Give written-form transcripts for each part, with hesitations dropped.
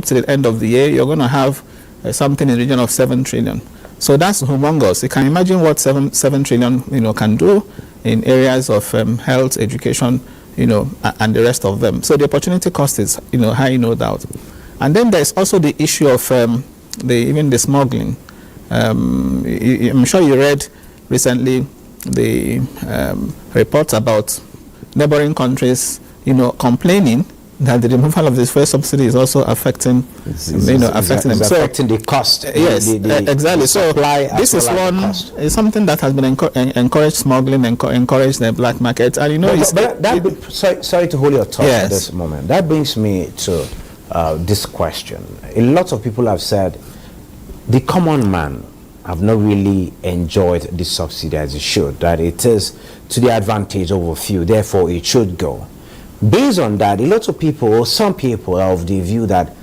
till the end of the year, you're going to have something in the region of 7 trillion. So that's humongous. You can imagine what 7 trillion, can do in areas of health, education, and the rest of them. So the opportunity cost is, high, no doubt. And then there's also the issue of even the smuggling. I'm sure you read recently the reports about neighboring countries, complaining that the removal of this fuel subsidy is also affecting, affecting them. Affecting the cost. Yes, exactly. So this is is something that has been encouraged smuggling, encouraged the black market, and sorry to hold your thought at this moment. That brings me to this question. A lot of people have said the common man have not really enjoyed the subsidy as it should, that it is to the advantage of a few, therefore it should go. Based on that, a lot of people, some people are of the view that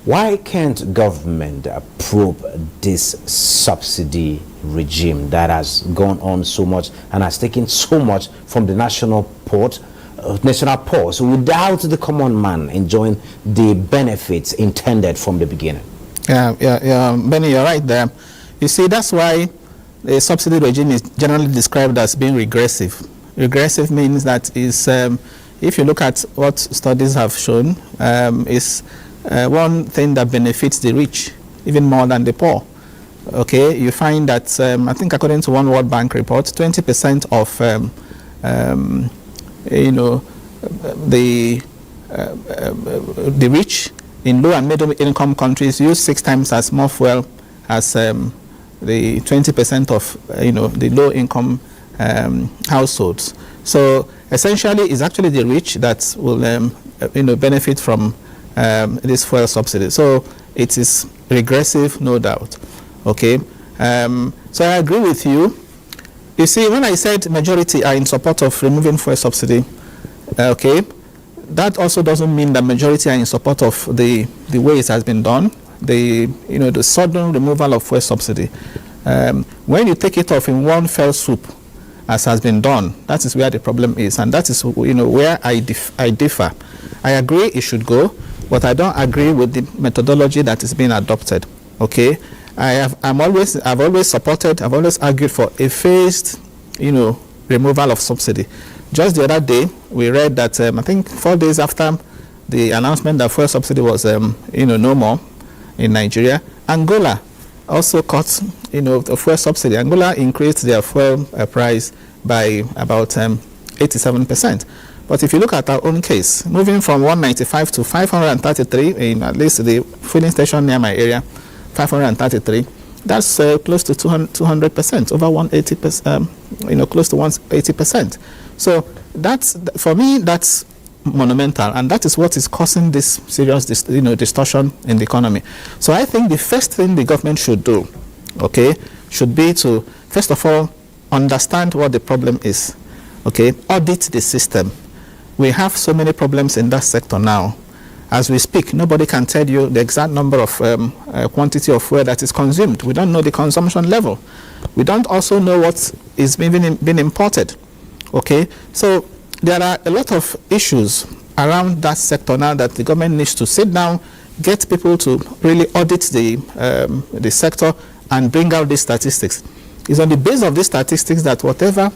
why can't government approve this subsidy regime that has gone on so much and has taken so much from the national purse without the common man enjoying the benefits intended from the beginning? Yeah, Benny, you're right there. You see, that's why the subsidy regime is generally described as being regressive. Regressive means that is, if you look at what studies have shown, is one thing that benefits the rich even more than the poor. Okay, you find that I think according to one World Bank report, 20% of the rich in low and middle income countries use 6 times as more fuel as the 20% of the low income households. So essentially, it's actually the rich that will benefit from this fuel subsidy. So it is regressive, no doubt. Okay, so I agree with you. You see, when I said majority are in support of removing fuel subsidy, okay, that also doesn't mean that majority are in support of the way it has been done. The sudden removal of fuel subsidy. When you take it off in one fell swoop, as has been done, that is where the problem is, and that is where I differ. I agree it should go, but I don't agree with the methodology that is being adopted. Okay, I've always argued for a phased removal of subsidy. Just the other day we read that I think 4 days after the announcement that fuel subsidy was no more in Nigeria, Angola also cut the fuel subsidy. Angola increased their fuel price by about 87%. But if you look at our own case, moving from 195 to 533 in at least the filling station near my area, 533, that's close to 200%, over 180%, close to 180%. So that's, for me, that's monumental, and that is what is causing this serious distortion in the economy. So I think the first thing the government should do, okay, should be to first of all understand what the problem is, okay, audit the system. We have so many problems in that sector now. As we speak, nobody can tell you the exact number of quantity of fuel that is consumed. We don't know the consumption level. We don't also know what is being imported, okay. So there are a lot of issues around that sector now that the government needs to sit down, get people to really audit the sector and bring out these statistics. It's on the basis of these statistics that whatever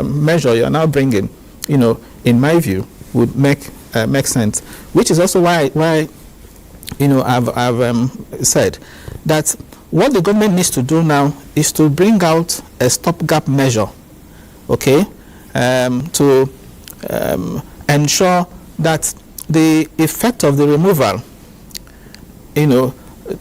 measure you are now bringing, in my view, would make sense. Which is also why I've said that what the government needs to do now is to bring out a stopgap measure, okay, to ensure that the effect of the removal,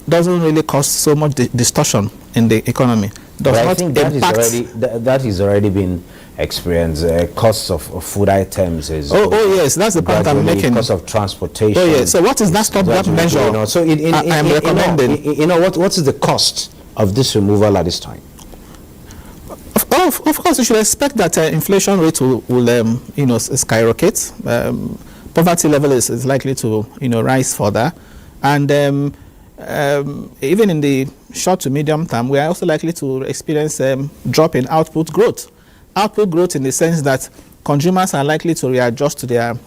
doesn't really cause so much distortion in the economy. I think that is already been experienced. Costs of food items is yes, that's the point I'm making. Cost of transportation. Oh yes. So what is that stopgap measure? So I'm recommending. What is the cost of this removal at this time? Of course, you should expect that inflation rate will skyrocket. Poverty level is likely to rise further, and even in the short to medium term, we are also likely to experience drop in output growth. Output growth in the sense that consumers are likely to readjust to their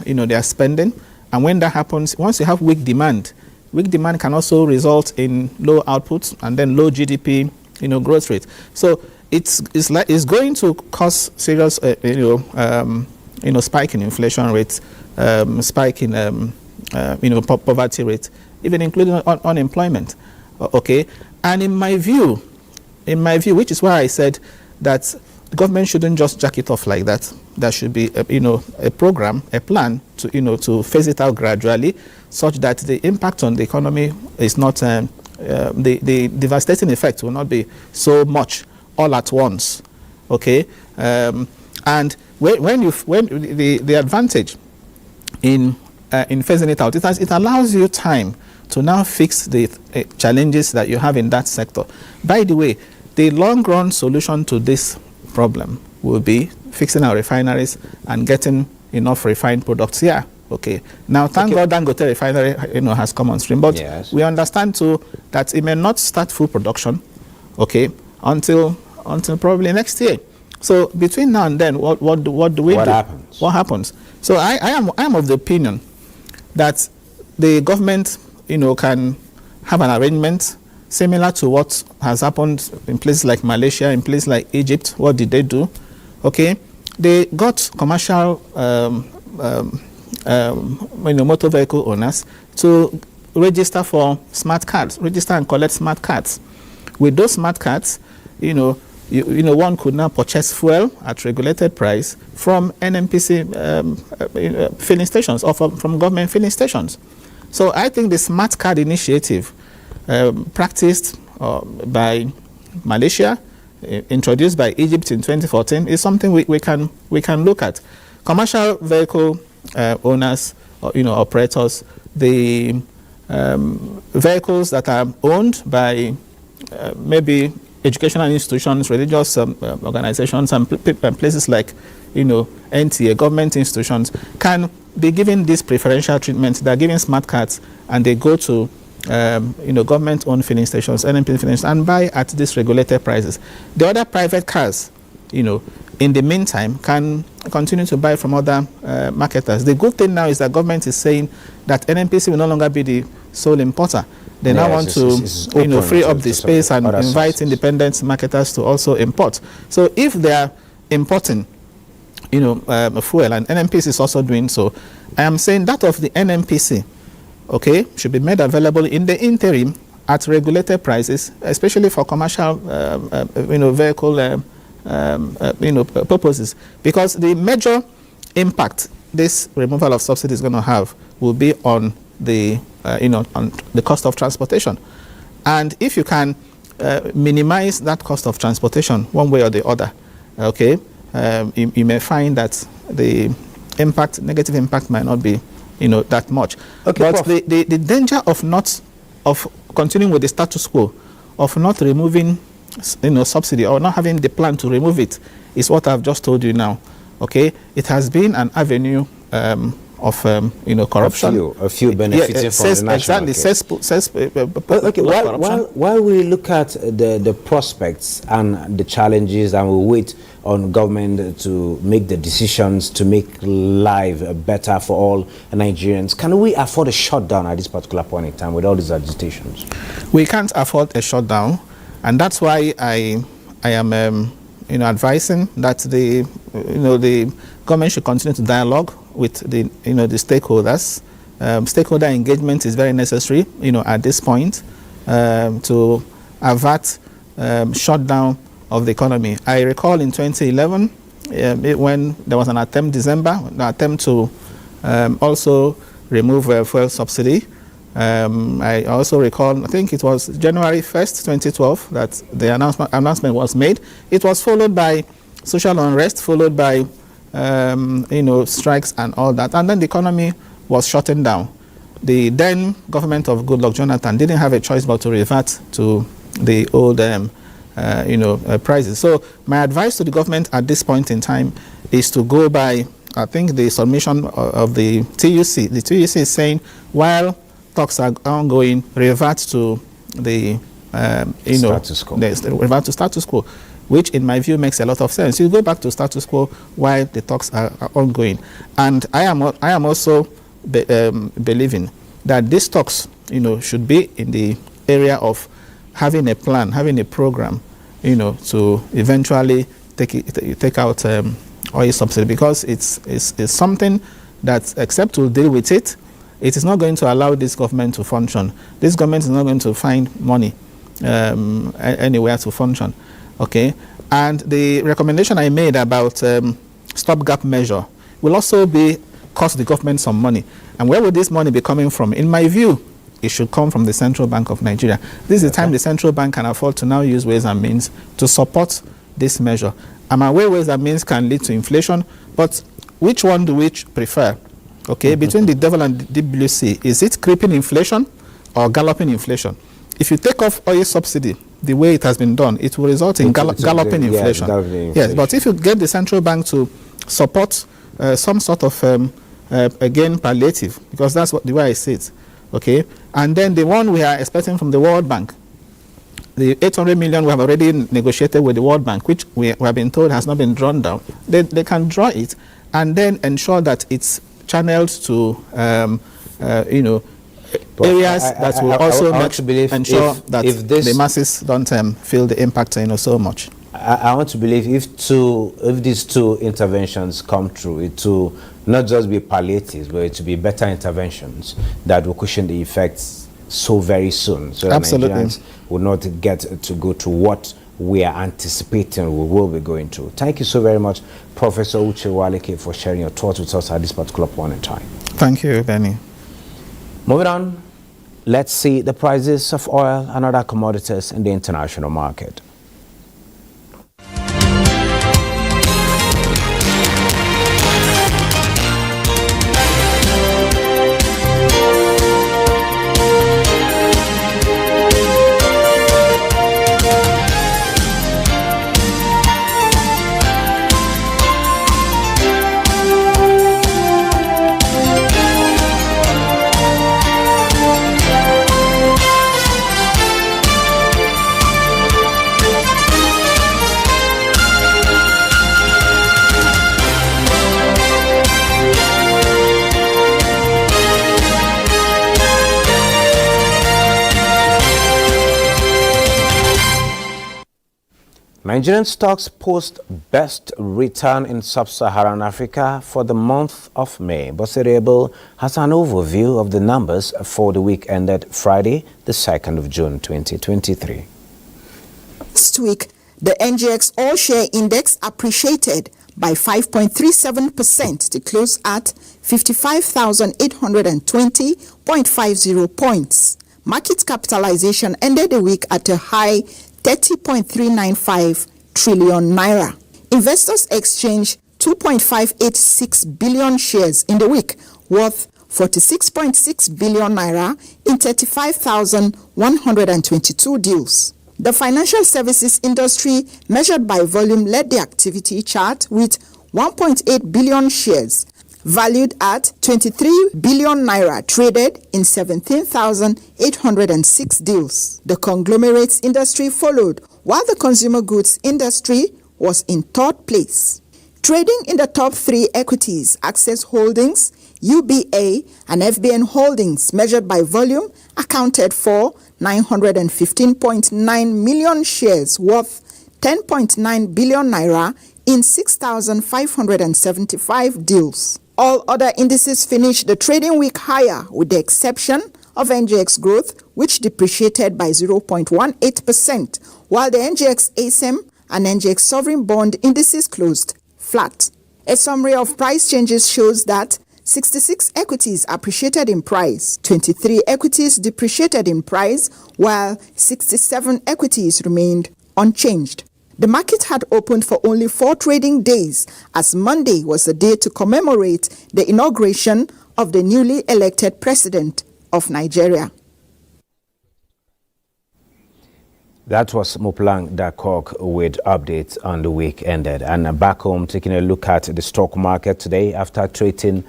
spending, and when that happens, once you have weak demand, weak demand can also result in low output and then low GDP, growth rate. So it's going to cause serious, spike in inflation rates, spike in, poverty rate, even including unemployment. Okay, and in my view, which is why I said that the government shouldn't just jack it off like that. There should be, a program, a plan to, to phase it out gradually, such that the impact on the economy is not, the devastating effect will not be so much all at once. Okay, and when the advantage in phasing it out, it allows you time to now fix the challenges that you have in that sector. By the way, the long-run solution to this problem will be fixing our refineries and getting enough refined products here. Okay. Now, thank God Dangote refinery, has come on stream, but we understand too that it may not start full production, okay, until probably next year. So between now and then, what do we do? What happens? So I am of the opinion that the government, can have an arrangement similar to what has happened in places like Malaysia, in places like Egypt. What did they do? Okay, they got commercial motor vehicle owners to register for smart cards, register and collect smart cards. With those smart cards, one could now purchase fuel at regulated price from NNPC filling stations or from government filling stations. So I think the smart card initiative practiced by Malaysia, introduced by Egypt in 2014, is something we can look at. Commercial vehicle owners, operators, the vehicles that are owned by maybe educational institutions, religious organizations, and places like, NTA, government institutions, can be given this preferential treatment. They're given smart cards, and they go to government-owned filling stations, NNP filling stations, and buy at these regulated prices. The other private cars, in the meantime, can continue to buy from other marketers. The good thing now is that government is saying that NNPC will no longer be the sole importer. They now want to, free up the space and invite independent marketers to also import. So if they are importing, fuel, and NNPC is also doing so, I am saying that of the NNPC, okay, should be made available in the interim at regulated prices, especially for commercial, vehicle, purposes, because the major impact this removal of subsidy is going to have will be on the, on the cost of transportation. And if you can minimize that cost of transportation one way or the other, okay, you may find that the negative impact might not be, that much. Okay, but the danger of continuing with the status quo, of not removing, subsidy, or not having the plan to remove it, is what I've just told you now. Okay, it has been an avenue of corruption. A few benefiting from the national. Exactly. While we look at the prospects and the challenges, and we wait on government to make the decisions to make life better for all Nigerians, can we afford a shutdown at this particular point in time with all these agitations? We can't afford a shutdown, and that's why I am advising that the government should continue to dialogue with the the stakeholders. Stakeholder engagement is very necessary at this point to avert shutdown of the economy. I recall in 2011 when there was an attempt to also remove fuel subsidy. I also recall, I think it was January 1st, 2012, that the announcement was made. It was followed by social unrest, followed by strikes and all that, and then the economy was shutting down. The then government of Goodluck Jonathan didn't have a choice but to revert to the old prices. So my advice to the government at this point in time is to go by, I think, the submission of the TUC. The TUC is saying, while talks are ongoing, revert to the status quo. Revert to status quo, which in my view makes a lot of sense. You go back to status quo while the talks are ongoing. And I am also believing that these talks should be in the area of having a plan, having a program, to eventually take out oil subsidy, because it's something that, except to deal with it, it is not going to allow this government to function. This government is not going to find money anywhere to function. Okay, and the recommendation I made about stopgap measure will also cost the government some money. And where would this money be coming from? In my view, it should come from the Central Bank of Nigeria. This is the time the Central Bank can afford to now use ways and means to support this measure. I'm aware ways and means can lead to inflation, but which one do we prefer? Okay, between the devil and the blue sea, is it creeping inflation or galloping inflation? If you take off oil subsidy the way it has been done, it will result in galloping inflation. Yes, but if you get the central bank to support some sort of again palliative, because that's the way I see it. Okay, and then the one we are expecting from the World Bank, the 800 million we have already negotiated with the World Bank, which we have been told has not been drawn down. They can draw it and then ensure that it's channeled to areas that will also ensure that the masses don't feel the impact so much. I want to believe if these two interventions come true, it will not just be palliatives, but it will be better interventions that will cushion the effects so very soon, so that Nigerians will not get to go to what we are anticipating we will be going through. Thank you so very much, Professor Uche Waleke, for sharing your thoughts with us at this particular point in time. Thank you, Benny. Moving on, let's see the prices of oil and other commodities in the international market. Nigerian stocks post best return in sub-Saharan Africa for the month of May. Bosirable has an overview of the numbers for the week ended Friday, the 2nd of June 2023. Last week, the NGX All-Share Index appreciated by 5.37% to close at 55,820.50 points. Market capitalization ended the week at a high 30.395 trillion naira. Investors exchanged 2.586 billion shares in the week, worth 46.6 billion naira in 35,122 deals. The financial services industry, measured by volume, led the activity chart with 1.8 billion shares, valued at 23 billion naira, traded in 17,806 deals. The conglomerates industry followed, while the consumer goods industry was in third place. Trading in the top three equities, Access Holdings, UBA, and FBN Holdings, measured by volume, accounted for 915.9 million shares, worth 10.9 billion naira in 6,575 deals. All other indices finished the trading week higher, with the exception of NGX Growth, which depreciated by 0.18%, while the NGX ASEM and NGX Sovereign Bond indices closed flat. A summary of price changes shows that 66 equities appreciated in price, 23 equities depreciated in price, while 67 equities remained unchanged. The market had opened for only 4 trading days, as Monday was the day to commemorate the inauguration of the newly elected president of Nigeria. That was Moplang Dakok with updates on the week ended. And back home, taking a look at the stock market today. After trading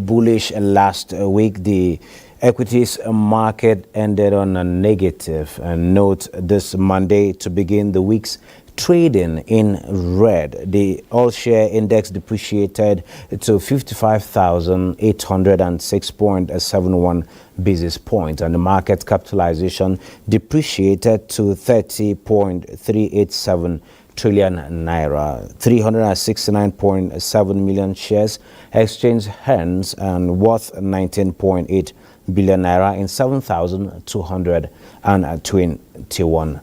bullish last week, the equities market ended on a negative note this Monday to begin the week's trading in red. The all-share index depreciated to 55,806.71 basis points, and the market capitalization depreciated to 30.387 trillion naira. 369.7 million shares exchanged hands and worth 19.8 billion naira in 7,221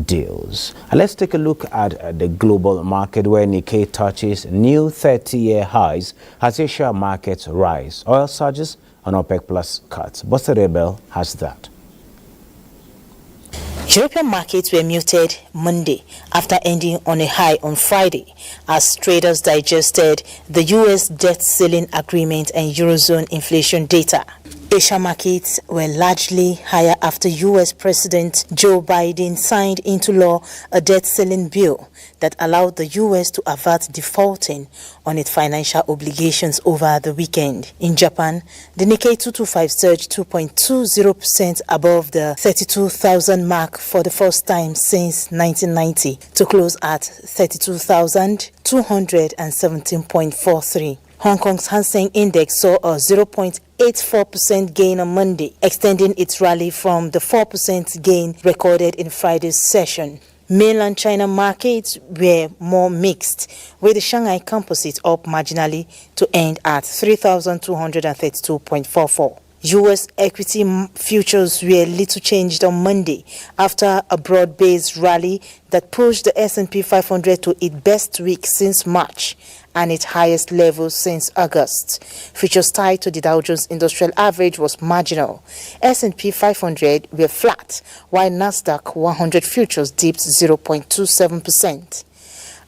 deals. And let's take a look at the global market, where Nikkei touches new 30-year highs as Asia markets rise. Oil surges and OPEC plus cuts. Buster Rebel has that. European markets were muted Monday after ending on a high on Friday as traders digested the U.S. debt ceiling agreement and Eurozone inflation data. Asia markets were largely higher after U.S. President Joe Biden signed into law a debt ceiling bill that allowed the U.S. to avert defaulting on its financial obligations over the weekend. In Japan, the Nikkei 225 surged 2.20% above the 32,000 mark for the first time since 1990 to close at 32,217.43. Hong Kong's Hang Seng Index saw a 0.84% gain on Monday, extending its rally from the 4% gain recorded in Friday's session. Mainland China markets were more mixed, with the Shanghai Composite up marginally to end at 3,232.44. U.S. equity futures were little changed on Monday after a broad-based rally that pushed the S&P 500 to its best week since March and its highest level since August. Futures tied to the Dow Jones Industrial Average was marginal. S&P 500 were flat, while Nasdaq 100 futures dipped 0.27%.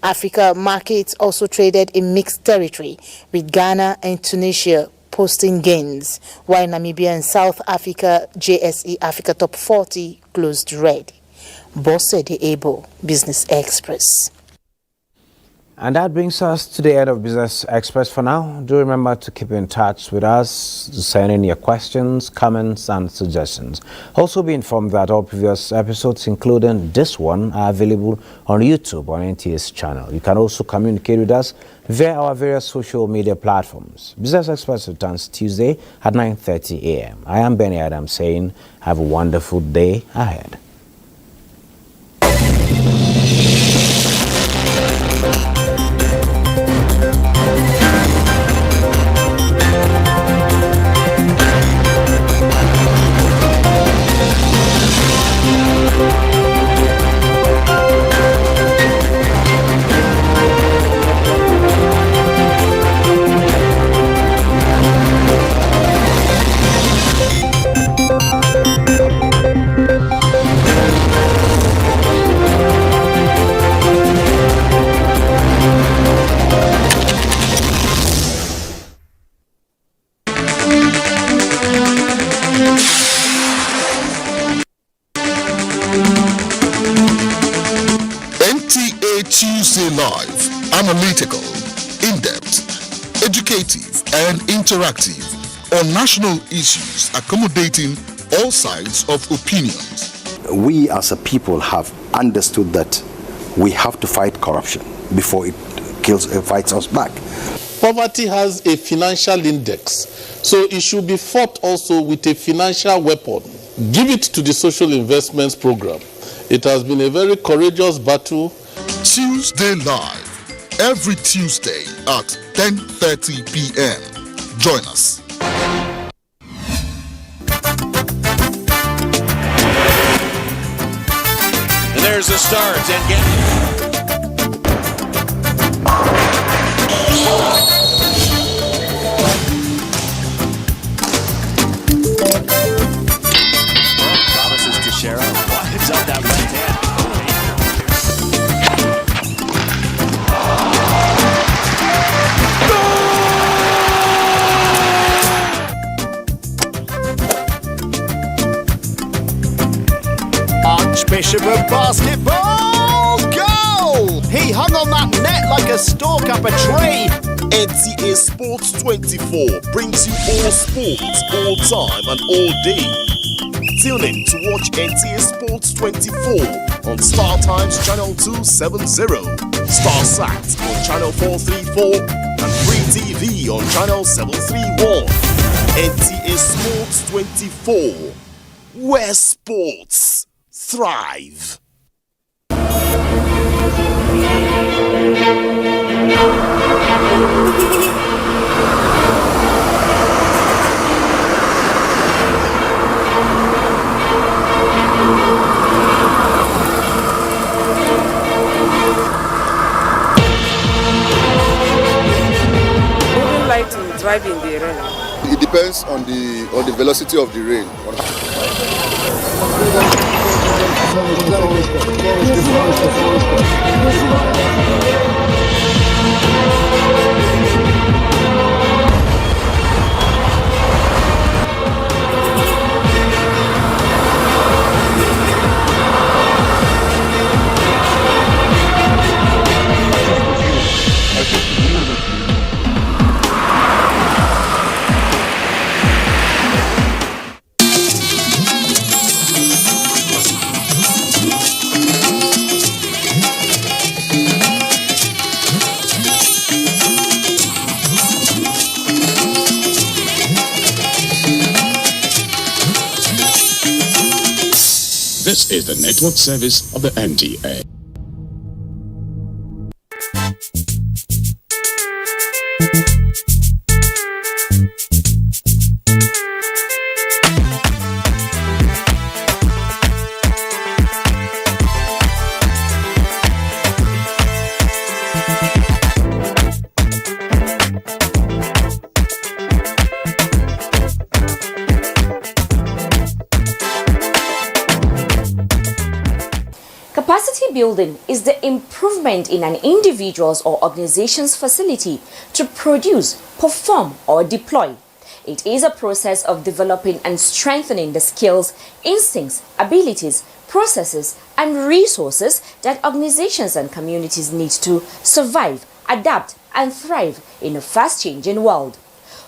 Africa markets also traded in mixed territory, with Ghana and Tunisia posting gains, while Namibia and South Africa JSE Africa Top 40 closed red. Bosse Able, Business Express. And that brings us to the end of Business Express for now. Do remember to keep in touch with us, to send in your questions, comments, and suggestions. Also be informed that all previous episodes, including this one, are available on YouTube on NTA's channel. You can also communicate with us via our various social media platforms. Business Express returns Tuesday at 9:30 a.m. I am Benny Adams saying, have a wonderful day ahead. NTA Tuesday Live, analytical, in-depth, educative and interactive on national issues accommodating all sides of opinions. We as a people have understood that we have to fight corruption before it fights us back. Poverty has a financial index, so it should be fought also with a financial weapon. Give it to the social investments program. It has been a very courageous battle. Tuesday Live, every Tuesday at 10:30 p.m. Join us. And there's the start. And promises to Shara. Winds up that left hand. Archbishop of basketball, goal! He hung on that net like a stalk up a tree. NTA Sports 24 brings you all sports, all time and all day. Tune in to watch NTA Sports 24 on Star Times Channel 270, Star Sat on Channel 434 and Free TV on Channel 731. NTA Sports 24, where sports thrive. Drive in the rain? It depends on the velocity of the rain. This is the network service of the NTA. Capacity building is the improvement in an individual's or organization's facility to produce, perform, or deploy. It is a process of developing and strengthening the skills, instincts, abilities, processes, and resources that organizations and communities need to survive, adapt, and thrive in a fast-changing world.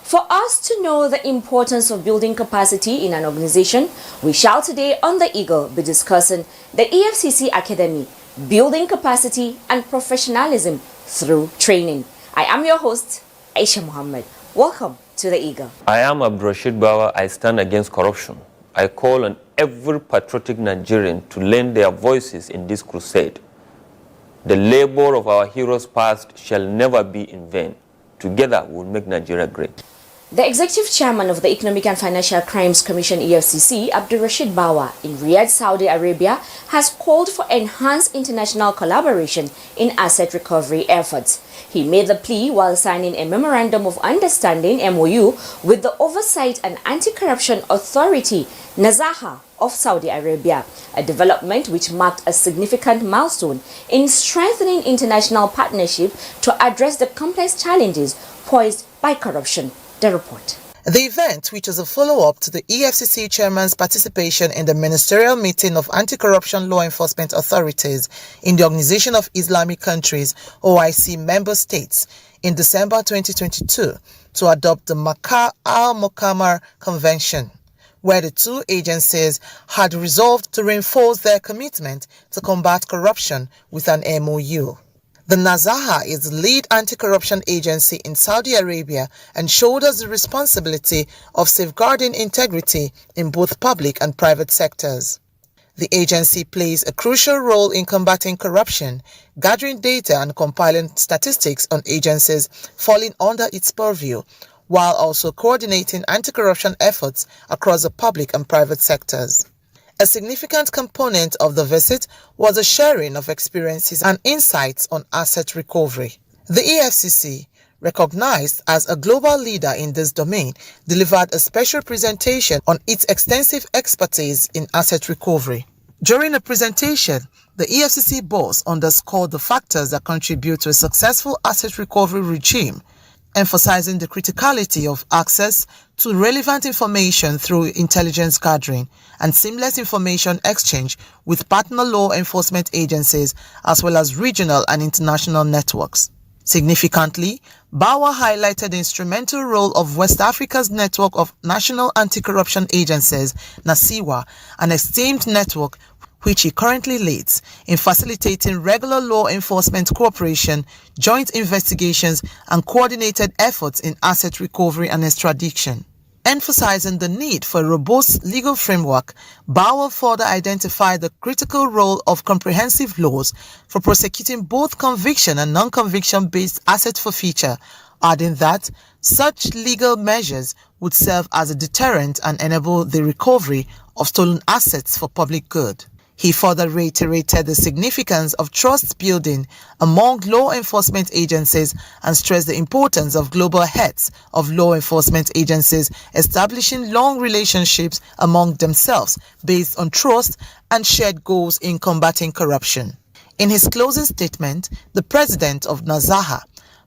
For us to know the importance of building capacity in an organization, we shall today on The Eagle be discussing the EFCC Academy, Building Capacity and Professionalism Through Training. I am your host, Aisha Muhammad. Welcome to The Eagle. I am Abdurrashid Bawa. I stand against corruption. I call on every patriotic Nigerian to lend their voices in this crusade. The labor of our heroes past shall never be in vain. Together we will make Nigeria great. The Executive Chairman of the Economic and Financial Crimes Commission EFCC, Abdurrashid Bawa, in Riyadh, Saudi Arabia, has called for enhanced international collaboration in asset recovery efforts. He made the plea while signing a Memorandum of Understanding MOU with the Oversight and Anti-Corruption Authority, Nazaha, of Saudi Arabia, a development which marked a significant milestone in strengthening international partnership to address the complex challenges posed by corruption. The report. The event, which is a follow-up to the EFCC chairman's participation in the ministerial meeting of anti-corruption law enforcement authorities in the Organization of Islamic Countries, OIC member states, in December 2022 to adopt the Makkah Al-Mukarramah Convention, where the two agencies had resolved to reinforce their commitment to combat corruption with an MOU. The Nazaha is the lead anti-corruption agency in Saudi Arabia and shoulders the responsibility of safeguarding integrity in both public and private sectors. The agency plays a crucial role in combating corruption, gathering data and compiling statistics on agencies falling under its purview, while also coordinating anti-corruption efforts across the public and private sectors. A significant component of the visit was a sharing of experiences and insights on asset recovery. The EFCC, recognized as a global leader in this domain, delivered a special presentation on its extensive expertise in asset recovery. During the presentation, the EFCC boss underscored the factors that contribute to a successful asset recovery regime, emphasizing the criticality of access to relevant information through intelligence gathering and seamless information exchange with partner law enforcement agencies as well as regional and international networks. Significantly, Bawa highlighted the instrumental role of West Africa's network of national anti-corruption agencies, NACIWA, an esteemed network which he currently leads, in facilitating regular law enforcement cooperation, joint investigations, and coordinated efforts in asset recovery and extradition. Emphasizing the need for a robust legal framework, Bauer further identified the critical role of comprehensive laws for prosecuting both conviction and non-conviction based asset forfeiture, adding that such legal measures would serve as a deterrent and enable the recovery of stolen assets for public good. He further reiterated the significance of trust building among law enforcement agencies and stressed the importance of global heads of law enforcement agencies establishing long relationships among themselves based on trust and shared goals in combating corruption. In his closing statement, the president of Nazaha,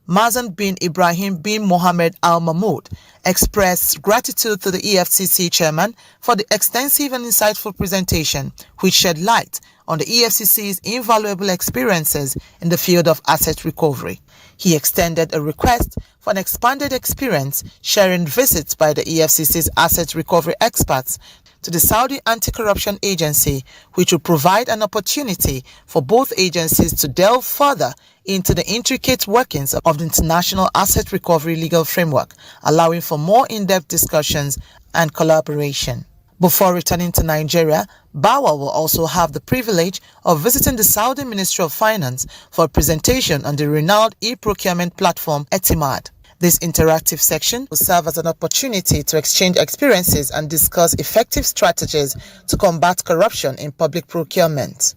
Mazan bin Ibrahim bin Mohammed Al Mahmoud, expressed gratitude to the EFCC chairman for the extensive and insightful presentation, which shed light on the EFCC's invaluable experiences in the field of asset recovery. He extended a request for an expanded experience sharing visits by the EFCC's asset recovery experts to the Saudi Anti-Corruption Agency, which will provide an opportunity for both agencies to delve further into the intricate workings of the international asset recovery legal framework, allowing for more in-depth discussions and collaboration. Before returning to Nigeria, Bauer will also have the privilege of visiting the Saudi Ministry of Finance for a presentation on the renowned e-procurement platform Etimad. This interactive section will serve as an opportunity to exchange experiences and discuss effective strategies to combat corruption in public procurement.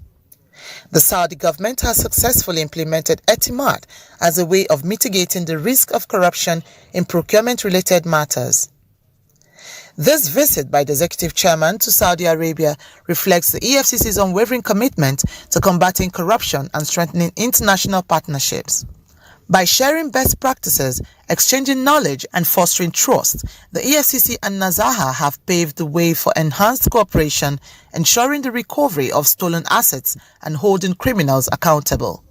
The Saudi government has successfully implemented Etimad as a way of mitigating the risk of corruption in procurement-related matters. This visit by the executive chairman to Saudi Arabia reflects the EFCC's unwavering commitment to combating corruption and strengthening international partnerships. By sharing best practices, exchanging knowledge, and fostering trust, the EFCC and Nazaha have paved the way for enhanced cooperation, ensuring the recovery of stolen assets and holding criminals accountable.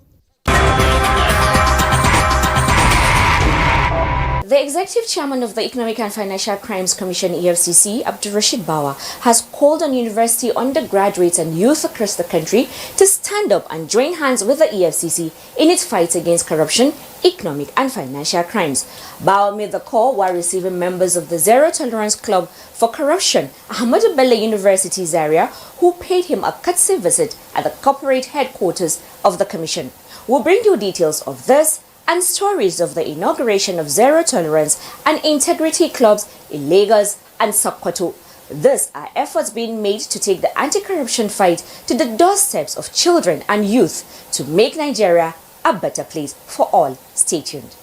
The executive chairman of the Economic and Financial Crimes Commission (EFCC), Abdurrashid Bawa, has called on university undergraduates and youth across the country to stand up and join hands with the EFCC in its fight against corruption, economic and financial crimes. Bawa made the call while receiving members of the Zero Tolerance Club for Corruption, Ahmadu Bello University Zaria, who paid him a courtesy visit at the corporate headquarters of the commission. We'll bring you details of this and stories of the inauguration of Zero Tolerance and Integrity Clubs in Lagos and Sokoto. These are efforts being made to take the anti-corruption fight to the doorsteps of children and youth to make Nigeria a better place for all. Stay tuned.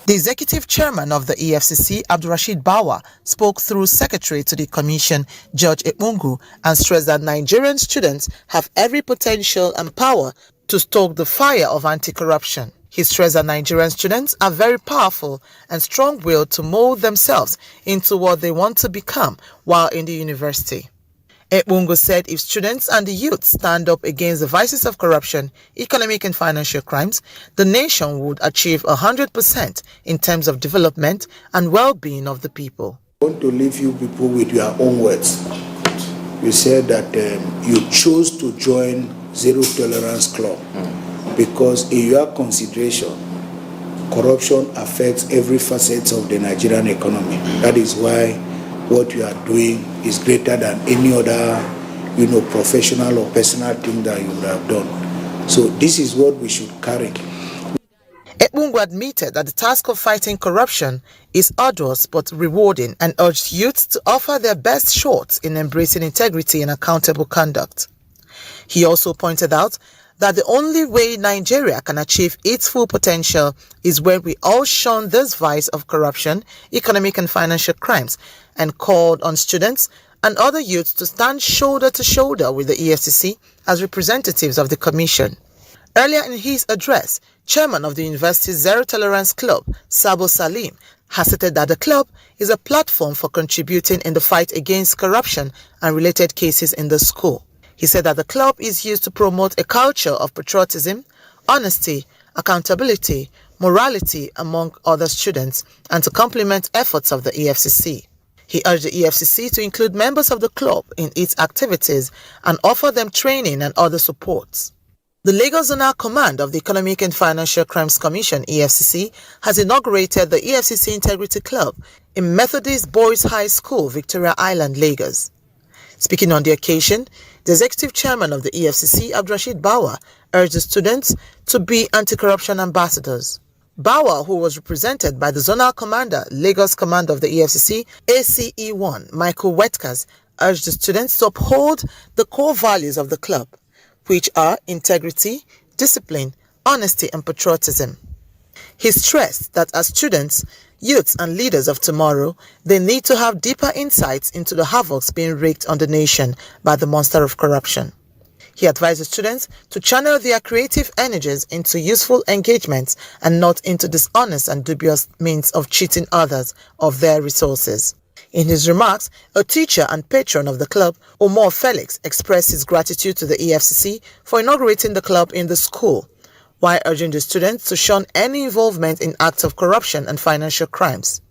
The executive chairman of the EFCC, Abdurrashid Bawa, spoke through secretary to the commission, George Emungu, and stressed that Nigerian students have every potential and power to stoke the fire of anti-corruption. He stressed that Nigerian students are very powerful and strong-willed to mold themselves into what they want to become while in the university. Emungu said if students and the youth stand up against the vices of corruption, economic and financial crimes, the nation would achieve 100% in terms of development and well-being of the people. I want to leave you people with your own words. You said that you chose to join Zero Tolerance Club because in your consideration, corruption affects every facet of the Nigerian economy. That is why what you are doing is greater than any other, professional or personal thing that you would have done. So this is what we should carry. Emungu admitted that the task of fighting corruption is arduous but rewarding and urged youths to offer their best shot in embracing integrity and accountable conduct. He also pointed out that the only way Nigeria can achieve its full potential is when we all shun this vice of corruption, economic and financial crimes, and called on students and other youths to stand shoulder to shoulder with the EFCC as representatives of the Commission. Earlier in his address, chairman of the university's Zero Tolerance Club, Sabo Salim, has stated that the club is a platform for contributing in the fight against corruption and related cases in the school. He said that the club is used to promote a culture of patriotism, honesty, accountability, morality among other students, and to complement efforts of the EFCC. He urged the EFCC to include members of the club in its activities and offer them training and other supports. The Lagos Zonal Command of the Economic and Financial Crimes Commission, EFCC, has inaugurated the EFCC Integrity Club in Methodist Boys High School, Victoria Island, Lagos. Speaking on the occasion, the Executive Chairman of the EFCC, Abdurrashid Bawa, urged the students to be anti-corruption ambassadors. Bawa, who was represented by the Zonal Commander, Lagos Command of the EFCC, ACE1, Michael Wetkas, urged the students to uphold the core values of the club, which are integrity, discipline, honesty, and patriotism. He stressed that as students, youths, and leaders of tomorrow, they need to have deeper insights into the havocs being wreaked on the nation by the monster of corruption. He advised the students to channel their creative energies into useful engagements and not into dishonest and dubious means of cheating others of their resources. In his remarks, a teacher and patron of the club, Omar Felix, expressed his gratitude to the EFCC for inaugurating the club in the school, while urging the students to shun any involvement in acts of corruption and financial crimes.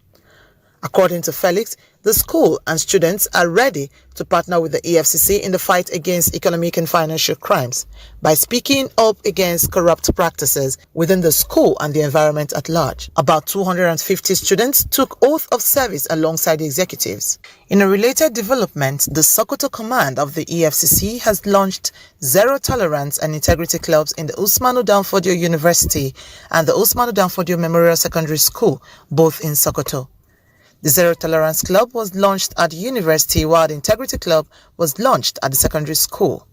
According to Felix, the school and students are ready to partner with the EFCC in the fight against economic and financial crimes by speaking up against corrupt practices within the school and the environment at large. About 250 students took oath of service alongside the executives. In a related development, the Sokoto Command of the EFCC has launched Zero Tolerance and Integrity Clubs in the Usmanu Danfodio University and the Usmanu Danfodio Memorial Secondary School, both in Sokoto. The Zero Tolerance Club was launched at the university while the Integrity Club was launched at the secondary school.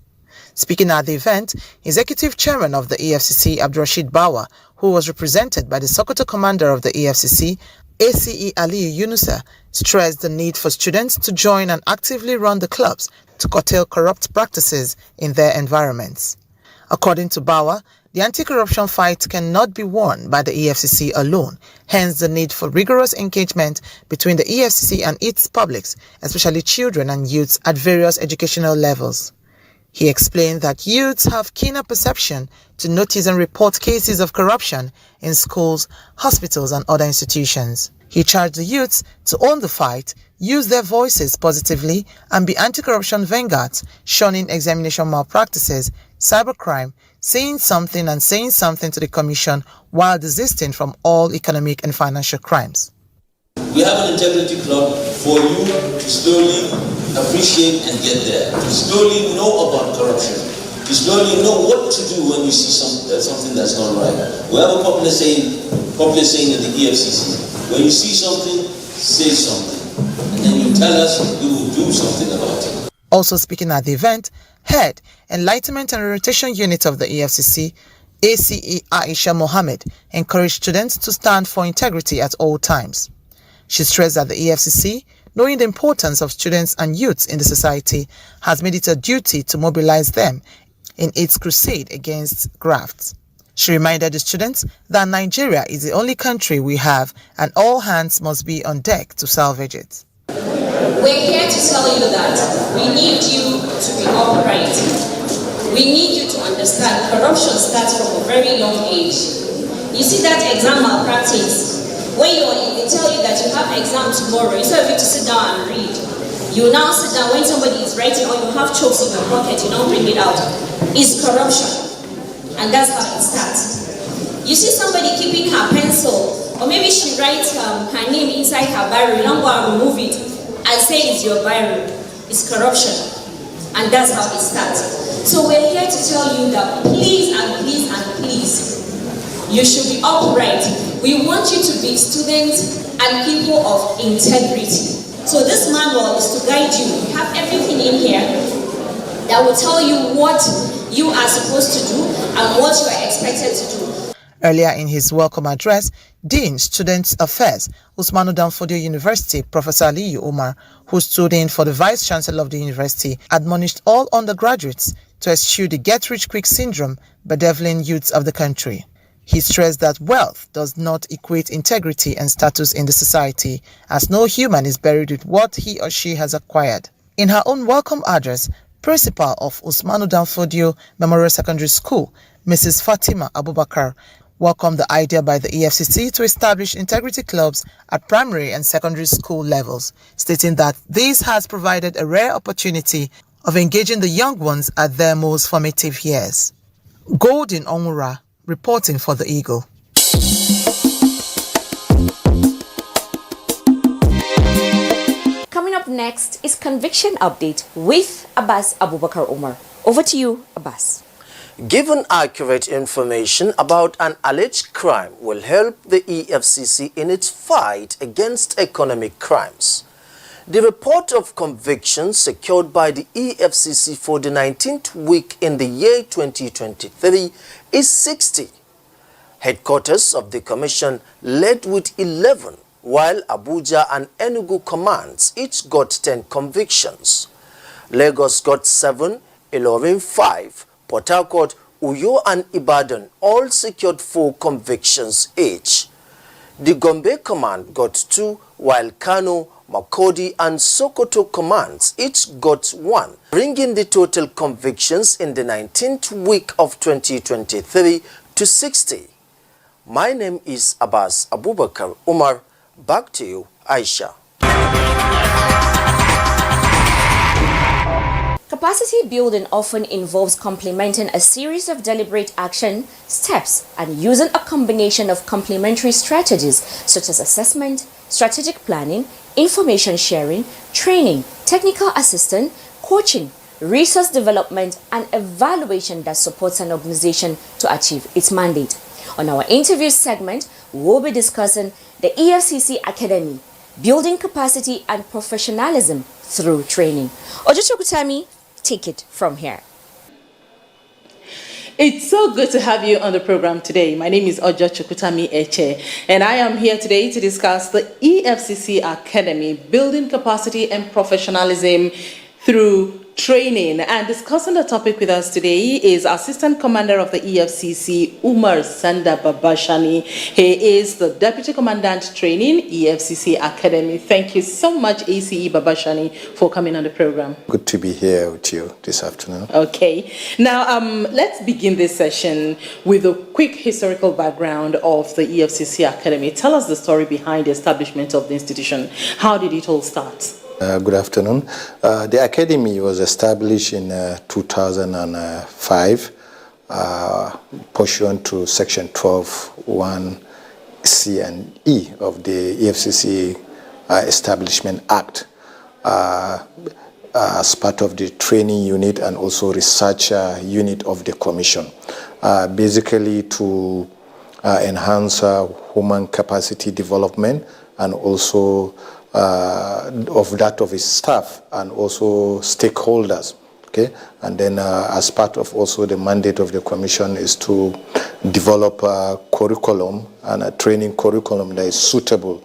Speaking at the event, Executive Chairman of the EFCC, Abdurrashid Bawa, who was represented by the Sokoto Commander of the EFCC, ACE Ali Yunusa, stressed the need for students to join and actively run the clubs to curtail corrupt practices in their environments. According to Bawa, the anti-corruption fight cannot be won by the EFCC alone, hence the need for rigorous engagement between the EFCC and its publics, especially children and youths at various educational levels. He explained that youths have keener perception to notice and report cases of corruption in schools, hospitals, and other institutions. He charged the youths to own the fight, use their voices positively, and be anti-corruption vanguards, shunning examination malpractices, cybercrime, saying something to the Commission while desisting from all economic and financial crimes. We have an integrity club for you to slowly appreciate and get there, to slowly know about corruption, to slowly know what to do when you see something that's not right. We have a popular saying in the EFCC, when you see something, say something, and then you tell us, we will do something about it. Also speaking at the event, Head, Enlightenment and Orientation Unit of the EFCC, ACE Aisha Mohammed, encouraged students to stand for integrity at all times. She stressed that the EFCC, knowing the importance of students and youths in the society, has made it a duty to mobilize them in its crusade against grafts. She reminded the students that Nigeria is the only country we have and all hands must be on deck to salvage it. We're here to tell you that we need you to be upright. We need you to understand corruption starts from a very young age. You see that exam malpractice? When they tell you that you have exam tomorrow, instead of you to sit down and read, you now sit down when somebody is writing or you have chokes in your pocket, you don't bring it out. It's corruption. And that's how it starts. You see somebody keeping her pencil, or maybe she writes her name inside her biro, you don't go and remove it and say it's your biro. It's corruption. And that's how it starts. So we're here to tell you that please and please and please, you should be upright. We want you to be students and people of integrity. So this manual is to guide you. We have everything in here that will tell you what you are supposed to do and what you are expected to do. Earlier in his welcome address, Dean Student Affairs, Usmanu Danfodio University, Professor Aliyu Umar, who stood in for the Vice Chancellor of the university, admonished all undergraduates to eschew the get-rich-quick syndrome bedeviling youths of the country. He stressed that wealth does not equate integrity and status in the society, as no human is buried with what he or she has acquired. In her own welcome address, Principal of Usmanu Danfodio Memorial Secondary School, Mrs. Fatima Abubakar, welcomed the idea by the EFCC to establish integrity clubs at primary and secondary school levels, stating that this has provided a rare opportunity of engaging the young ones at their most formative years. Golden Onwura, reporting for the Eagle. Coming up next is Conviction Update with Abbas Abubakar Umar. Over to you, Abbas. Given accurate information about an alleged crime will help the EFCC in its fight against economic crimes. The report of convictions secured by the EFCC for the 19th week in the year 2023 is 60. Headquarters of the commission led with 11, while Abuja and Enugu commands each got 10 convictions. Lagos got 7, Ilorin 5, Port Harcourt, Uyo and Ibadan all secured 4 convictions each. The Gombe command got 2, while Kano, Makurdi and Sokoto commands each got 1, bringing the total convictions in the 19th week of 2023 to 60. My name is Abbas Abubakar Umar. Back to you, Aisha. Capacity building often involves complementing a series of deliberate action steps and using a combination of complementary strategies such as assessment, strategic planning, information sharing, training, technical assistance, coaching, resource development, and evaluation that supports an organization to achieve its mandate. On our interview segment, we'll be discussing the EFCC Academy, building capacity and professionalism through training. Ojochukutami, take it from here. It's so good to have you on the program today. My name is Ojo Chukutami Eche, and I am here today to discuss the EFCC Academy, building capacity and professionalism through training. And discussing the topic with us today is Assistant Commander of the EFCC, Umar Sanda Babashani. He is the Deputy Commandant Training, EFCC Academy. Thank you so much, ACE Babashani, for coming on the program. Good to be here with you this afternoon. Okay. Now, let's begin this session with a quick historical background of the EFCC Academy. Tell us the story behind the establishment of the institution. How did it all start? Good afternoon. The Academy was established in 2005 pursuant to Section 12(1)(c) and E of the EFCC Establishment Act as part of the training unit and also research unit of the Commission, basically to enhance human capacity development and also of that of its staff and also stakeholders. Okay, and then as part of also the mandate of the Commission is to develop a curriculum and a training curriculum that is suitable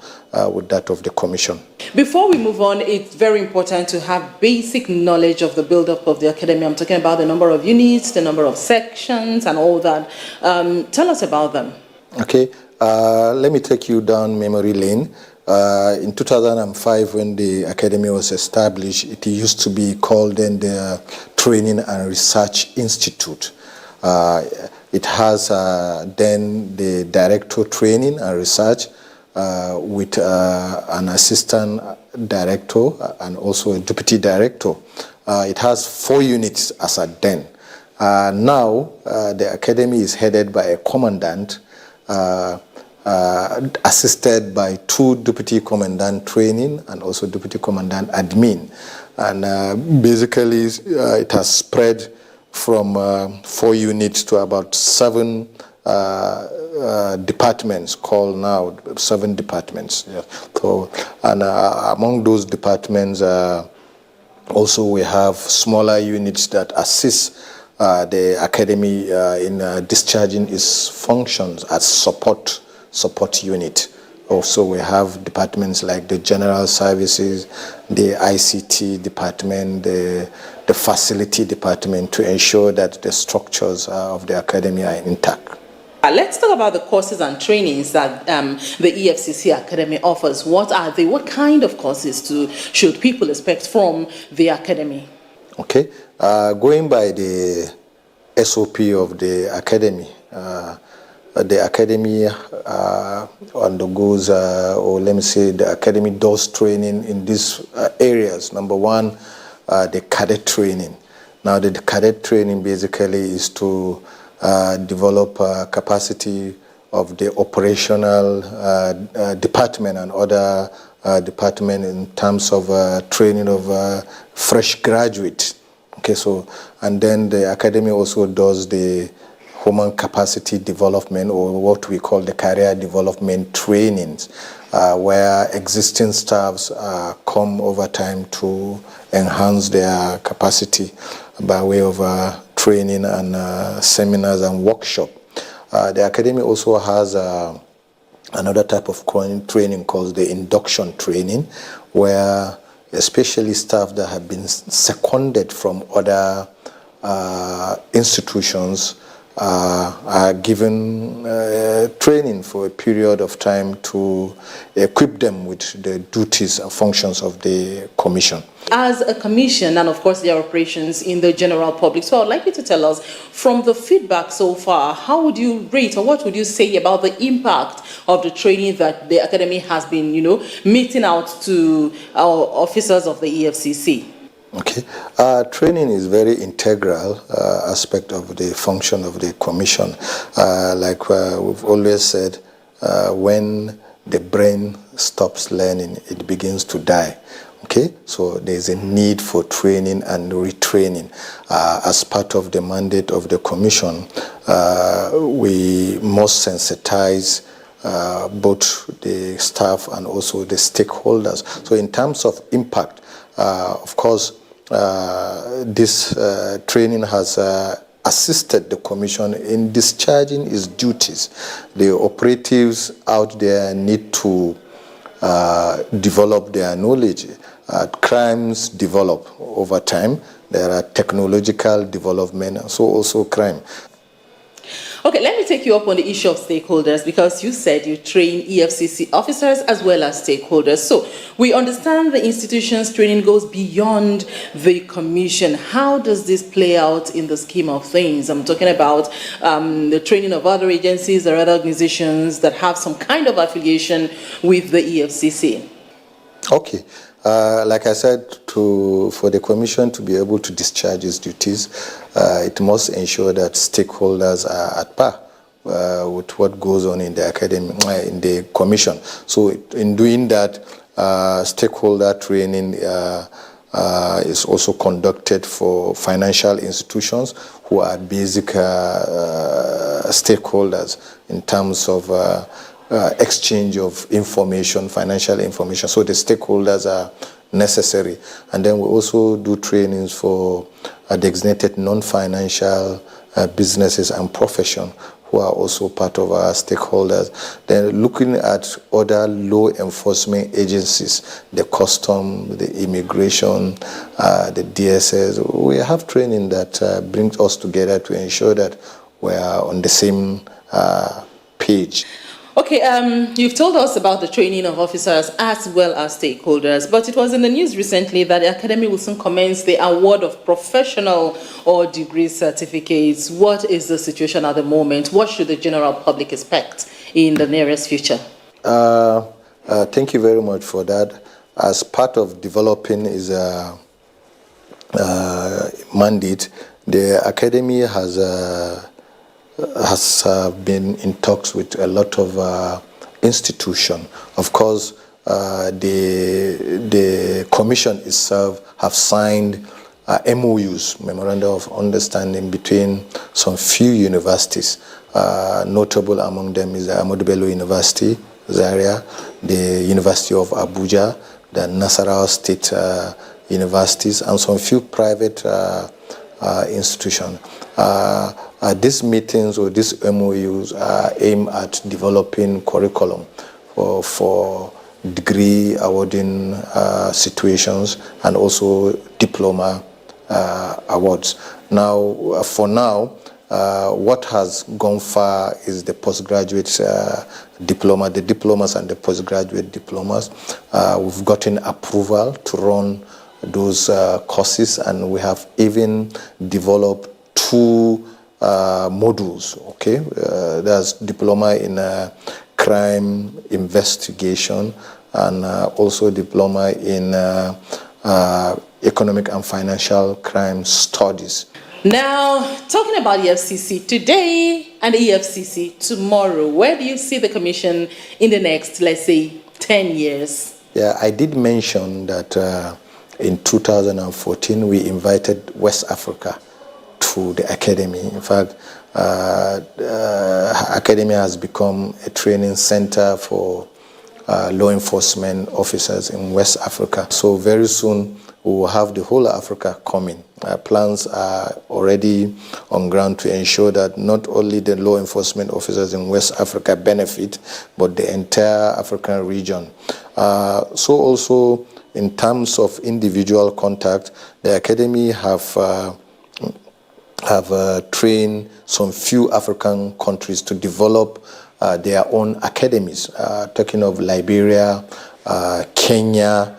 with that of the Commission. Before we move on, it's very important to have basic knowledge of the build-up of the Academy. I'm talking about the number of units, the number of sections, and all that. Tell us about them. Okay, let me take you down memory lane. In 2005, when the Academy was established, it used to be called then the Training and Research Institute. It has then the Director Training and Research with an Assistant Director and also a Deputy Director. It has 4 units as at then. Now, the Academy is headed by a Commandant assisted by 2 Deputy Commandant Training and also Deputy Commandant Admin. And basically, it has spread from 4 units to about 7 departments, called now 7 departments. Yeah. So, and among those departments, also we have smaller units that assist the Academy in discharging its functions as support unit. Also, we have departments like the General Services, the ICT department, the facility department to ensure that the structures of the Academy are intact. Let's talk about the courses and trainings that the EFCC Academy offers. What are they? What kind of courses should people expect from the Academy? Okay, going by the SOP of the Academy, the Academy undergoes, or let me say, the Academy does training in these areas. Number 1, the cadet training. Now, the cadet training basically is to develop capacity of the operational department and other department in terms of training of fresh graduates. Okay, so, and then the academy also does the human capacity development, or what we call the career development trainings, where existing staffs come over time to enhance their capacity by way of training and seminars and workshops. The academy also has another type of training called the induction training, where especially staff that have been seconded from other institutions are given training for a period of time to equip them with the duties and functions of the commission. As a commission, and of course their operations in the general public, so I'd like you to tell us, from the feedback so far, how would you rate, or what would you say about the impact of the training that the academy has been, meting out to our officers of the EFCC? Okay, training is very integral aspect of the function of the commission. Like we've always said, when the brain stops learning, it begins to die. Okay, so there's a need for training and retraining. As part of the mandate of the commission, we must sensitize both the staff and also the stakeholders. So in terms of impact, of course, this training has assisted the commission in discharging its duties. The operatives out there need to develop their knowledge. Crimes develop over time. There are technological development, and so also crime. Okay, let me take you up on the issue of stakeholders, because you said you train EFCC officers as well as stakeholders. So we understand the institution's training goes beyond the commission. How does this play out in the scheme of things? I'm talking about the training of other agencies or other organizations that have some kind of affiliation with the EFCC. Okay. Like I said, for the commission to be able to discharge its duties, it must ensure that stakeholders are at par with what goes on in the academy, in the commission. So in doing that, stakeholder training is also conducted for financial institutions who are basic stakeholders in terms of exchange of information, financial information. So the stakeholders are necessary. And then we also do trainings for designated non-financial businesses and profession who are also part of our stakeholders. Then looking at other law enforcement agencies, the custom, the immigration, the DSS, we have training that brings us together to ensure that we are on the same page. Okay, you've told us about the training of officers as well as stakeholders, but it was in the news recently that the academy will soon commence the award of professional or degree certificates. What is the situation at the moment? What should the general public expect in the nearest future? Thank you very much for that. As part of developing its mandate, the academy has been in talks with a lot of institutions. Of course, the commission itself have signed MOUs, Memorandum of Understanding, between some few universities. Notable among them is the Ahmadu Bello University, Zaria, the University of Abuja, the Nasarawa State Universities, and some few private institutions. These meetings or these MOUs aim at developing curriculum for degree awarding situations and also diploma awards. Now, for now, what has gone far is the postgraduate diploma, the diplomas and the postgraduate diplomas. We've gotten approval to run those courses, and we have even developed 2 modules. Okay, there's diploma in crime investigation and also diploma in economic and financial crime studies. Now, talking about EFCC today and EFCC tomorrow, where do you see the commission in the next, let's say, 10 years? Yeah, I did mention that in 2014 we invited West Africa to the academy. In fact, academy has become a training center for law enforcement officers in West Africa. So very soon we will have the whole of Africa coming. Plans are already on ground to ensure that not only the law enforcement officers in West Africa benefit, but the entire African region. So also in terms of individual contact, the academy have trained some few African countries to develop their own academies. Talking of Liberia, Kenya,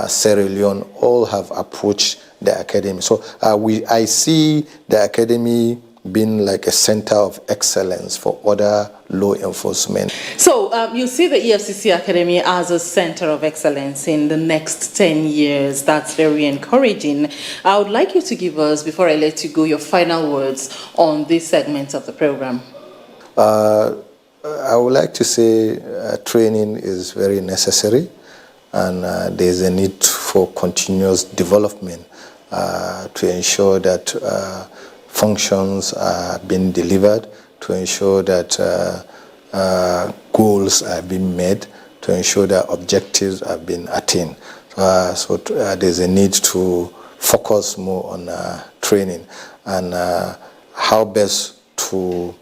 Sierra Leone, all have approached the academy. So I see the academy being like a center of excellence for other law enforcement. So you see the EFCC Academy as a center of excellence in the next 10 years. That's very encouraging. I would like you to give us, before I let you go, your final words on this segment of the program. I would like to say training is very necessary, and there's a need for continuous development to ensure that functions are being delivered, to ensure that goals are being met, to ensure that objectives are being attained. So there's a need to focus more on training and how best to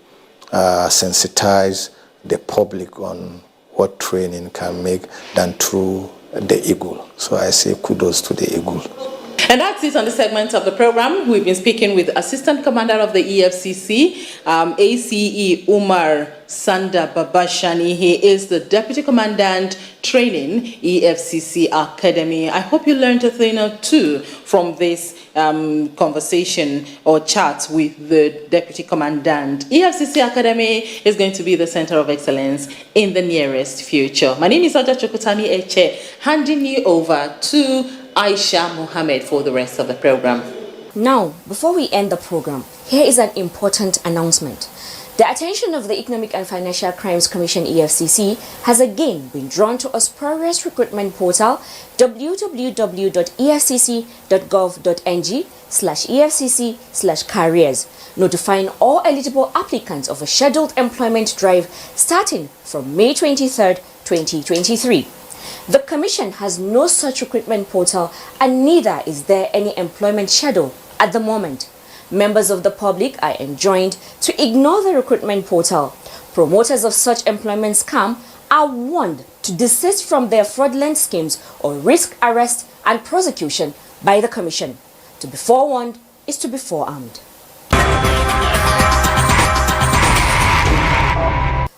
sensitize the public on what training can make than through the eagle. So I say kudos to the eagle. And that's it on the segment of the program. We've been speaking with Assistant Commander of the EFCC, ACE Umar Sanda Babashani. He is the Deputy Commandant Training, EFCC Academy. I hope you learned a thing or two from this conversation or chat with the Deputy Commandant. EFCC Academy is going to be the center of excellence in the nearest future. My name is Oja Chukutami Eche, handing you over to Aisha Mohammed for the rest of the program. Now, before we end the program, here is an important announcement. The attention of the Economic and Financial Crimes Commission EFCC has again been drawn to a spurious recruitment portal www.efcc.gov.ng/efcc/careers, notifying all eligible applicants of a scheduled employment drive starting from May 23rd, 2023. The Commission has no such recruitment portal, and neither is there any employment schedule at the moment. Members of the public are enjoined to ignore the recruitment portal. Promoters of such employment scam are warned to desist from their fraudulent schemes or risk arrest and prosecution by the Commission. To be forewarned is to be forearmed.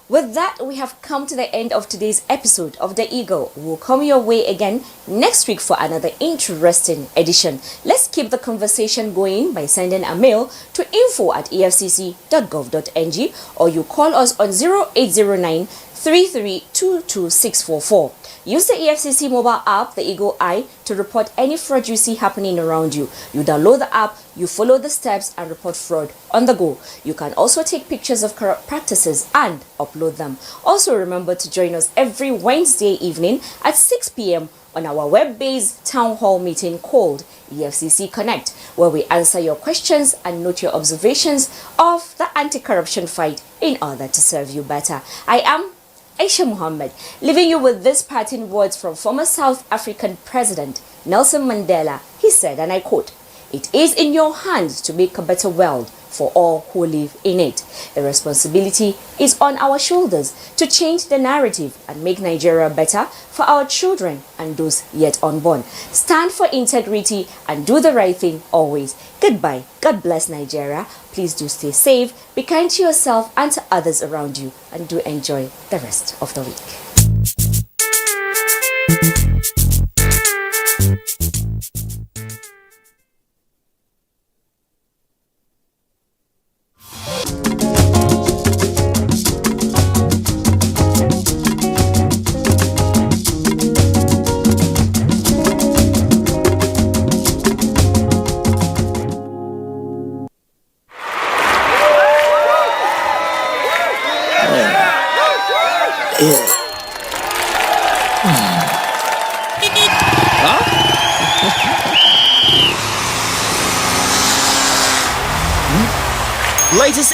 With that, we have come to the end of today's episode of The Eagle. We'll come your way again next week for another interesting edition. Let's keep the conversation going by sending a mail to info@efcc.gov.ng, or you call us on 0809 3322644. Use the EFCC mobile app, the Eagle Eye, to report any fraud you see happening around you. You download the app, you follow the steps and report fraud on the go. You can also take pictures of corrupt practices and upload them. Also remember to join us every Wednesday evening at 6 p.m. on our web-based town hall meeting called EFCC Connect, where we answer your questions and note your observations of the anti-corruption fight in order to serve you better. I am Aisha Mohammed, leaving you with these parting words from former South African President Nelson Mandela. He said, and I quote, "It is in your hands to make a better world for all who live in it. The responsibility is on our shoulders to change the narrative and make Nigeria better for our children and those yet unborn. Stand for integrity and do the right thing always. Goodbye. God bless Nigeria. Please do stay safe, be kind to yourself and to others around you, and do enjoy the rest of the week." Latest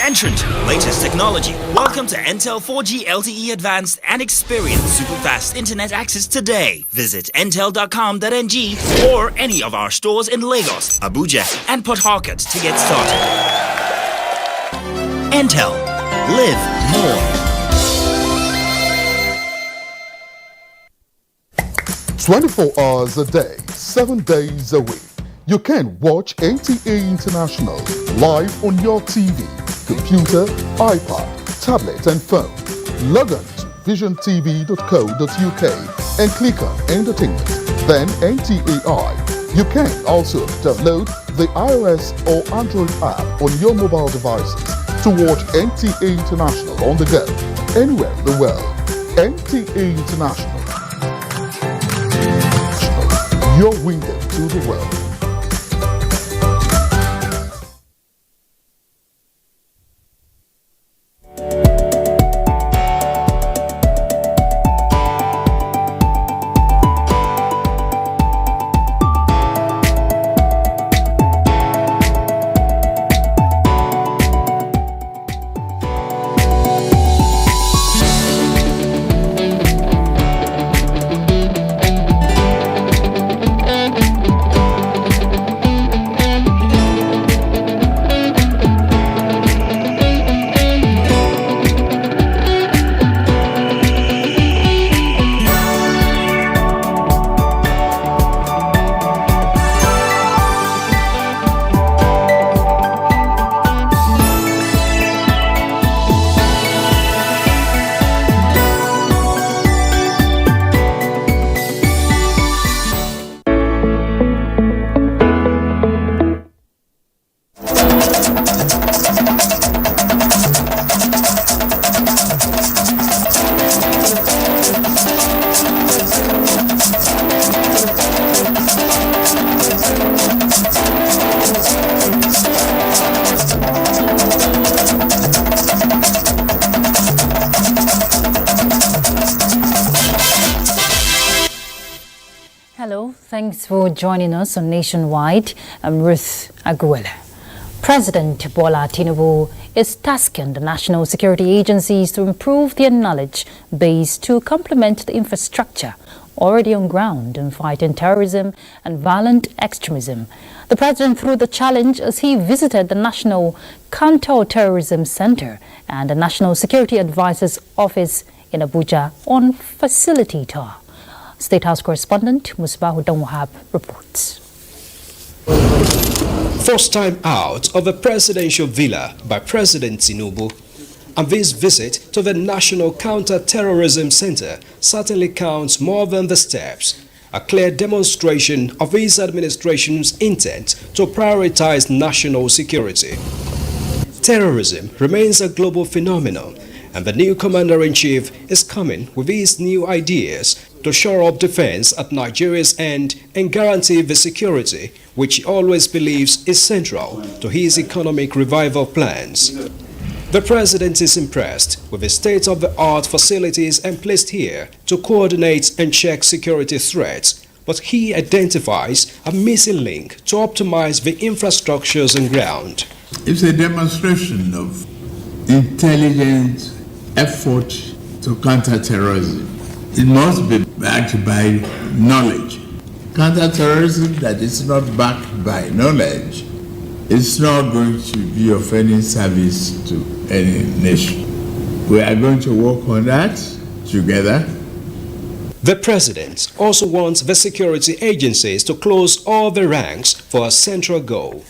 entrant, latest technology. Welcome to Intel 4G LTE Advanced and experience super fast internet access today. Visit intel.com.ng or any of our stores in Lagos, Abuja, and Port Harcourt to get started. Intel. Live more. 24 hours a day, 7 days a week. You can watch NTA International live on your TV, computer, iPad, tablet and phone. Log on to visiontv.co.uk and click on Entertainment, then NTAI. You can also download the iOS or Android app on your mobile devices to watch NTA International on the go, anywhere in the world. NTA International, your window to the world. Thanks for joining us on Nationwide. I'm Ruth Aguela. President Bola Tinubu is tasking the national security agencies to improve their knowledge base to complement the infrastructure already on ground in fighting terrorism and violent extremism. The president threw the challenge as he visited the National Counter-Terrorism Center and the National Security Advisors Office in Abuja on facility tour. State House correspondent Musbahu Damwahab reports. First time out of the presidential villa by President Tinubu, and this visit to the National Counter-Terrorism Center certainly counts more than the steps, a clear demonstration of his administration's intent to prioritize national security. Terrorism remains a global phenomenon, and the new commander-in-chief is coming with his new ideas to shore up defense at Nigeria's end and guarantee the security which he always believes is central to his economic revival plans. The president is impressed with the state-of-the-art facilities and placed here to coordinate and check security threats, but he identifies a missing link to optimize the infrastructures on ground. It's a demonstration of intelligent effort to counter terrorism. It must be backed by knowledge. Counter-terrorism that is not backed by knowledge is not going to be of any service to any nation. We are going to work on that together. The president also wants the security agencies to close all the ranks for a central goal.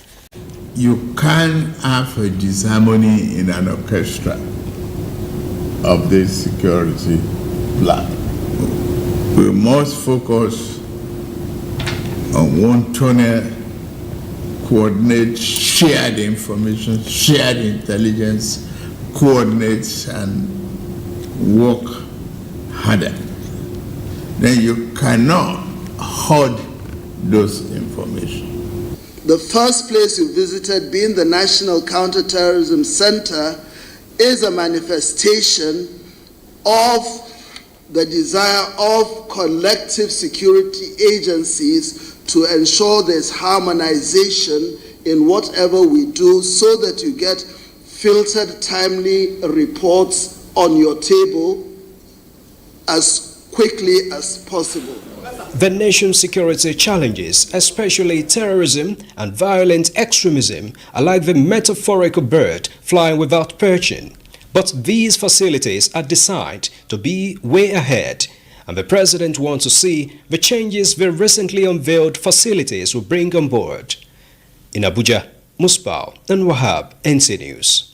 You can't have a disharmony in an orchestra of this security plan. We must focus on one tunnel, coordinate, shared information, shared intelligence, coordinate and work harder. Then you cannot hoard those information. The first place you visited, being the National Counter-Terrorism Center, is a manifestation of the desire of collective security agencies to ensure there's harmonization in whatever we do so that you get filtered, timely reports on your table as quickly as possible. The nation's security challenges, especially terrorism and violent extremism, are like the metaphorical bird flying without perching. But these facilities are designed to be way ahead, and the president wants to see the changes the recently unveiled facilities will bring on board. In Abuja, Musbao and Wahab, NTA News.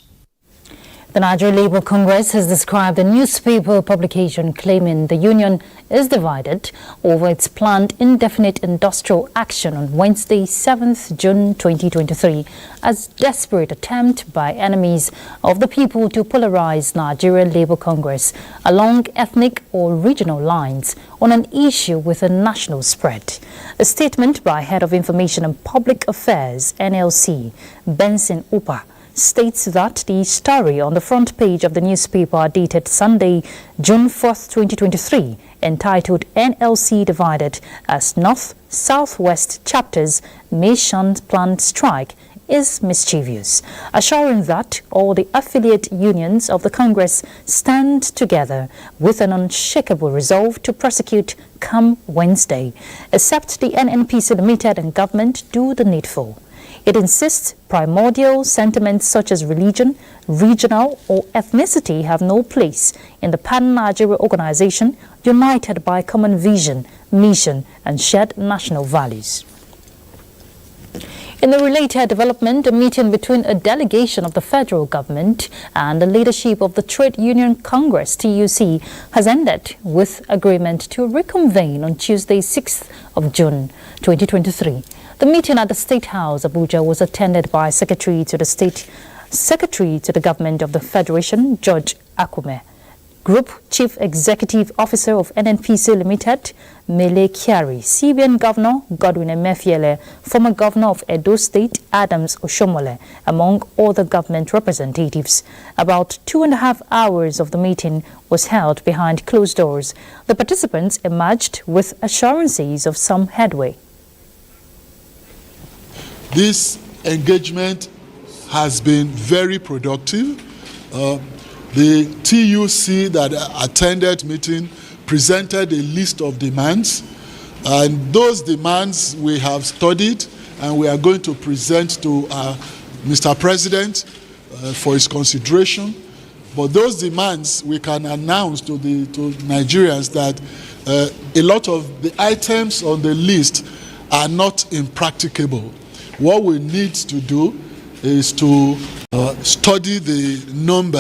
The Nigerian Labour Congress has described a newspaper publication claiming the union is divided over its planned indefinite industrial action on Wednesday, 7th June 2023 as desperate attempt by enemies of the people to polarize Nigerian Labour Congress along ethnic or regional lines on an issue with a national spread. A statement by Head of Information and Public Affairs, NLC, Benson Upa, states that the story on the front page of the newspaper dated Sunday, June 4th, 2023, entitled NLC Divided as North-Southwest Chapters May Shunt Planned Strike is mischievous, assuring that all the affiliate unions of the Congress stand together with an unshakable resolve to prosecute come Wednesday, except the NNPC Limited and government do the needful. It insists primordial sentiments such as religion, regional or ethnicity have no place in the Pan-Nigeria organization united by common vision, mission and shared national values. In the related development, a meeting between a delegation of the federal government and the leadership of the Trade Union Congress, TUC, has ended with agreement to reconvene on Tuesday, 6th of June, 2023. The meeting at the State House, Abuja, was attended by Secretary to the Government of the Federation, George Akume, Group Chief Executive Officer of NNPC Limited, Mele Kyari, CBN Governor Godwin Emefiele, former Governor of Edo State, Adams Oshomole, among other government representatives. About 2.5 hours of the meeting was held behind closed doors. The participants emerged with assurances of some headway. This engagement has been very productive. The TUC that attended meeting presented a list of demands, and those demands we have studied and we are going to present to Mr. President for his consideration. But those demands we can announce to Nigerians that a lot of the items on the list are not impracticable. What we need to do is to study the number